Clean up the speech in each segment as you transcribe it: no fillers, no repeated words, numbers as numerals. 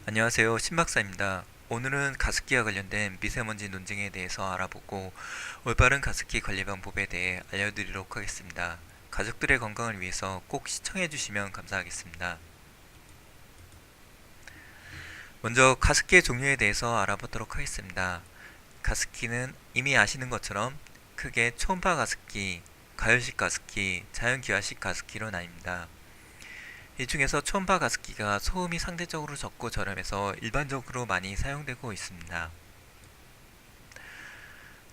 안녕하세요. 신박사입니다. 오늘은 가습기와 관련된 미세먼지 논쟁에 대해서 알아보고 올바른 가습기 관리 방법에 대해 알려드리도록 하겠습니다. 가족들의 건강을 위해서 꼭 시청해 주시면 감사하겠습니다. 먼저 가습기의 종류에 대해서 알아보도록 하겠습니다. 가습기는 이미 아시는 것처럼 크게 초음파 가습기, 가열식 가습기, 자연기화식 가습기로 나뉩니다. 이 중에서 초음파 가습기가 소음이 상대적으로 적고 저렴해서 일반적으로 많이 사용되고 있습니다.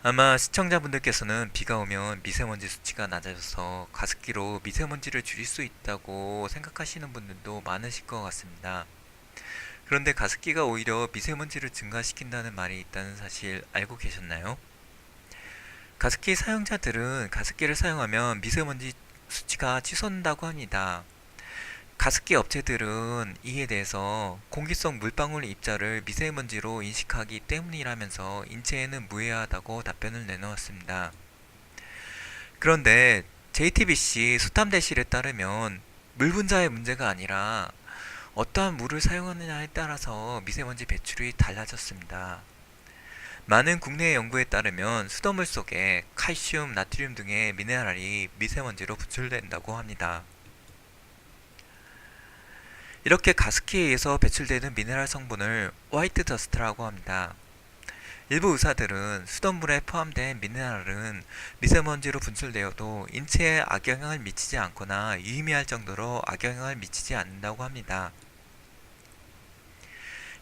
아마 시청자분들께서는 비가 오면 미세먼지 수치가 낮아져서 가습기로 미세먼지를 줄일 수 있다고 생각하시는 분들도 많으실 것 같습니다. 그런데 가습기가 오히려 미세먼지를 증가시킨다는 말이 있다는 사실 알고 계셨나요? 가습기 사용자들은 가습기를 사용하면 미세먼지 수치가 치솟는다고 합니다. 가습기 업체들은 이에 대해서 공기성 물방울 입자를 미세먼지로 인식하기 때문이라면서 인체에는 무해하다고 답변을 내놓았습니다. 그런데 JTBC 수탐대실에 따르면 물 분자의 문제가 아니라 어떠한 물을 사용하느냐에 따라서 미세먼지 배출이 달라졌습니다. 많은 국내 연구에 따르면 수돗물 속에 칼슘, 나트륨 등의 미네랄이 미세먼지로 분출된다고 합니다. 이렇게 가습기에 의해서 배출되는 미네랄 성분을 화이트 더스트라고 합니다. 일부 의사들은 수돗물에 포함된 미네랄은 미세먼지로 분출되어도 인체에 악영향을 미치지 않거나 유의미할 정도로 악영향을 미치지 않는다고 합니다.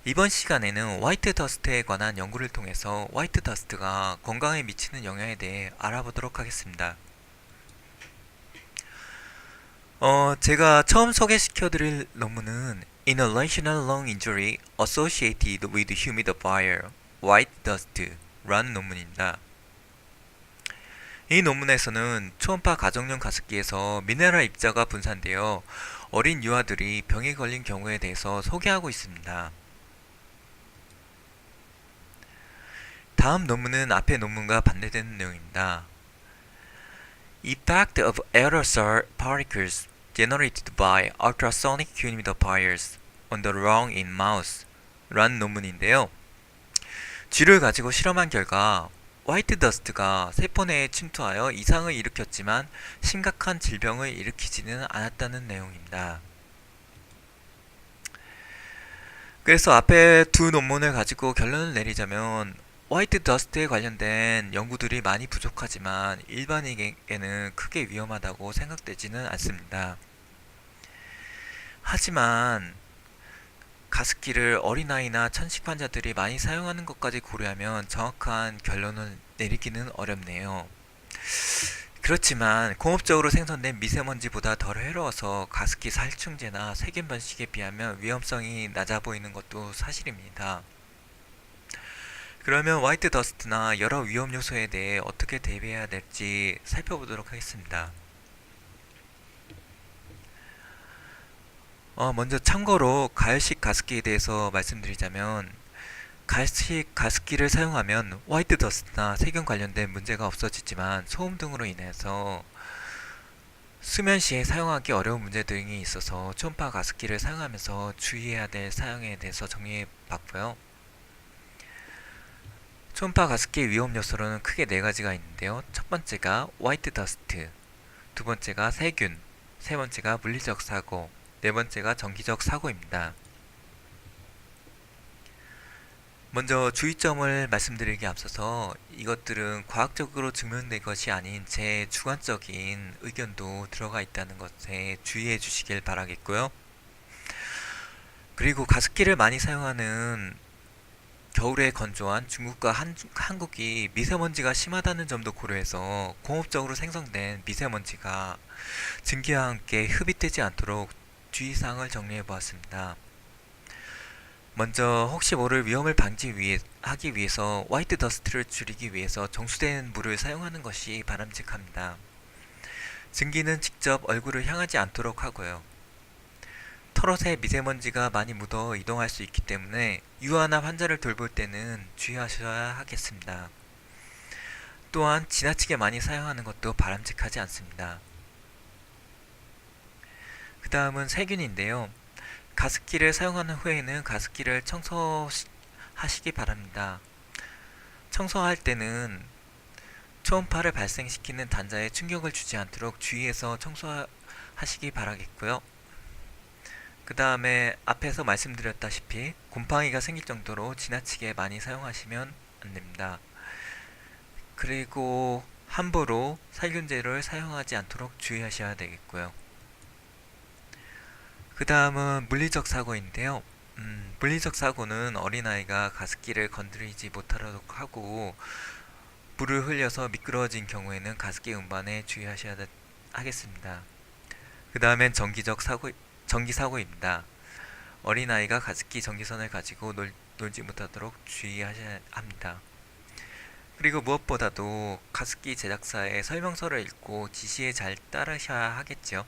이번 시간에는 화이트 더스트에 관한 연구를 통해서 화이트 더스트가 건강에 미치는 영향에 대해 알아보도록 하겠습니다. 제가 처음 소개시켜드릴 논문은 Inhalational Lung Injury Associated with Humidifier White Dust 라는 논문입니다. 이 논문에서는 초음파 가정용 가습기에서 미네랄 입자가 분산되어 어린 유아들이 병에 걸린 경우에 대해서 소개하고 있습니다. 다음 논문은 앞의 논문과 반대되는 내용입니다. Effect of aerosol particles generated by ultrasonic humidifiers on the lung in mouse 라는 논문인데요. 쥐를 가지고 실험한 결과 화이트 더스트가 세포 내에 침투하여 이상을 일으켰지만 심각한 질병을 일으키지는 않았다는 내용입니다. 그래서 앞에 두 논문을 가지고 결론을 내리자면 화이트 더스트에 관련된 연구들이 많이 부족하지만 일반인에게는 크게 위험하다고 생각되지는 않습니다. 하지만 가습기를 어린아이나 천식 환자들이 많이 사용하는 것까지 고려하면 정확한 결론을 내리기는 어렵네요. 그렇지만 공업적으로 생성된 미세먼지보다 덜 해로워서 가습기 살충제나 세균 번식에 비하면 위험성이 낮아 보이는 것도 사실입니다. 그러면 화이트 더스트나 여러 위험 요소에 대해 어떻게 대비해야 될지 살펴보도록 하겠습니다. 먼저 참고로 가열식 가습기에 대해서 말씀드리자면 가열식 가습기를 사용하면 화이트 더스트나 세균 관련된 문제가 없어지지만 소음 등으로 인해서 수면 시에 사용하기 어려운 문제 등이 있어서 초음파 가습기를 사용하면서 주의해야 될 사용에 대해서 정리해 봤고요. 초음파 가습기 위험 요소로는 크게 네 가지가 있는데요. 첫 번째가 화이트 더스트, 두 번째가 세균, 세 번째가 물리적 사고, 네 번째가 정기적 사고입니다. 먼저 주의점을 말씀드리기 앞서서 이것들은 과학적으로 증명된 것이 아닌 제 주관적인 의견도 들어가 있다는 것에 주의해 주시길 바라겠고요. 그리고 가습기를 많이 사용하는 겨울에 건조한 중국과 한국이 미세먼지가 심하다는 점도 고려해서 공업적으로 생성된 미세먼지가 증기와 함께 흡입되지 않도록 주의사항을 정리해 보았습니다. 먼저 혹시 모를 위험을 하기 위해서 화이트 더스트를 줄이기 위해서 정수된 물을 사용하는 것이 바람직합니다. 증기는 직접 얼굴을 향하지 않도록 하고요. 털옷에 미세먼지가 많이 묻어 이동할 수 있기 때문에 유아나 환자를 돌볼 때는 주의하셔야 하겠습니다. 또한 지나치게 많이 사용하는 것도 바람직하지 않습니다. 그 다음은 세균인데요. 가습기를 사용한 후에는 가습기를 청소하시기 바랍니다. 청소할 때는 초음파를 발생시키는 단자에 충격을 주지 않도록 주의해서 청소하시기 바라겠고요. 그 다음에 앞에서 말씀드렸다시피 곰팡이가 생길 정도로 지나치게 많이 사용하시면 안됩니다. 그리고 함부로 살균제를 사용하지 않도록 주의하셔야 되겠고요. 그 다음은 물리적 사고인데요. 물리적 사고는 어린아이가 가습기를 건드리지 못하도록 하고 물을 흘려서 미끄러진 경우에는 가습기 운반에 주의하셔야 하겠습니다. 그 다음엔 전기 사고입니다. 어린아이가 가습기 전기선을 가지고 놀지 못하도록 주의하셔야 합니다. 그리고 무엇보다도 가습기 제작사의 설명서를 읽고 지시에 잘 따르셔야 하겠죠.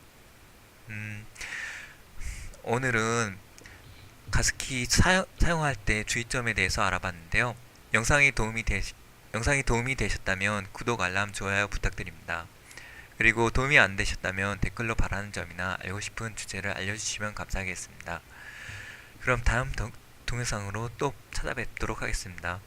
오늘은 가습기 사용할 때 주의점에 대해서 알아봤는데요. 영상이 도움이 되셨다면 구독, 알람, 좋아요 부탁드립니다. 그리고 도움이 안 되셨다면 댓글로 바라는 점이나 알고 싶은 주제를 알려주시면 감사하겠습니다. 그럼 다음 동영상으로 또 찾아뵙도록 하겠습니다.